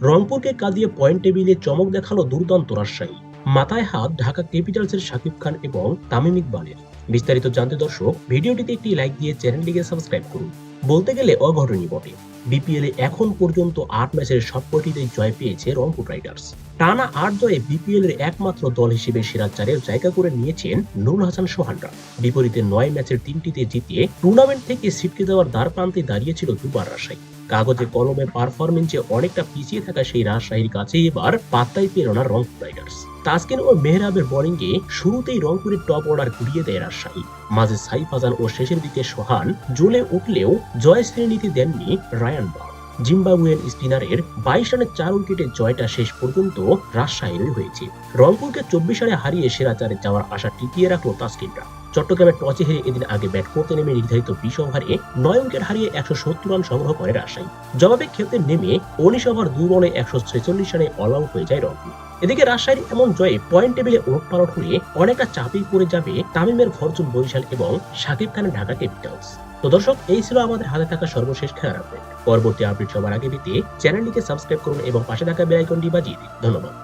রংপুরকে কাঁদিয়ে পয়েন্ট টেবিলে চমক দেখালো দুর্দান্ত রাজশাহী। মাথায় হাত ঢাকা ক্যাপিটালসের শাকিব খান এবং তামিম ইকবালের। বিস্তারিত জানতে দর্শক ভিডিওটিতে একটি লাইক দিয়ে চ্যানেলটিকে সাবস্ক্রাইব করুন। বলতে গেলে অঘটনই বটে। বিপিএল এ এখন পর্যন্ত ৮ ম্যাচের সবকটিতেই জয় পেয়েছে রংপুর রাইডার্স। টানা ৮ জয়ে বিপিএল এর একমাত্র দল হিসেবে সেরা চারে জায়গা করে নিয়েছেন নুরুল হাসান সোহানরা। বিপরীতে ৯ ম্যাচের ৩টিতে জিতে টুর্নামেন্ট থেকে ছিটকে যাওয়ার দ্বার প্রান্তে দাঁড়িয়েছিল দুবার রাজশাহী। কাগজে কলমে পারফরমেন্সে অনেকটা পিছিয়ে থাকা সেই রাজশাহীর কাছে এবার পাত্তাই পেল না রংপুর রাইডার্স। তাসকিন ও মেহরাবের বোলিংয়ে শুরুতেই রংপুরের টপ অর্ডার ঘুরিয়ে দেয় রাজশাহী। মাঝে সাইফ হাসান ও শেষের দিকে সোহান জ্বলে উঠলেও জয় শ্রেণীতে দেননি রায়ান বার। জিম্বাবুয়ের স্পিনারের ২২ রানের ৪ উইকেটে জয়টা শেষ পর্যন্ত রাজশাহীরই হয়েছে। রংপুরকে ২৪ রানে হারিয়ে সেরা চারে যাওয়ার আশা টিকিয়ে রাখলো তাসকিনরা। চট্টগ্রামে টসে হেরে এদিন আগে ব্যাট করতে নেমে নির্ধারিত ২০ ওভারে ৯ উইকেট হারিয়ে ১৭০ রান সংগ্রহ করে রাজশাহী। জবাবে খেলতে নেমে ১৯ ওভার ২ বলে ১৪৬ রানে অল আউট হয়ে যায় রংপুর। এদিকে রাজশাহীর এমন জয়ে পয়েন্ট টেবিলে ওলটপালট হয়ে অনেকটা চাপেই পড়ে যাবে তামিমের ফরচুন বরিশাল এবং শাকিব খানের ঢাকা ক্যাপিটালস। তো দর্শক, এই ছিল আমাদের হাতে থাকা সর্বশেষ খেলার আপডেট। পরবর্তী আপডেট সবার আগে পেতে চ্যানেলটিকে সাবস্ক্রাইব করুন এবং পাশে থাকা বেল আইকনটি বাজিয়ে দিন। ধন্যবাদ।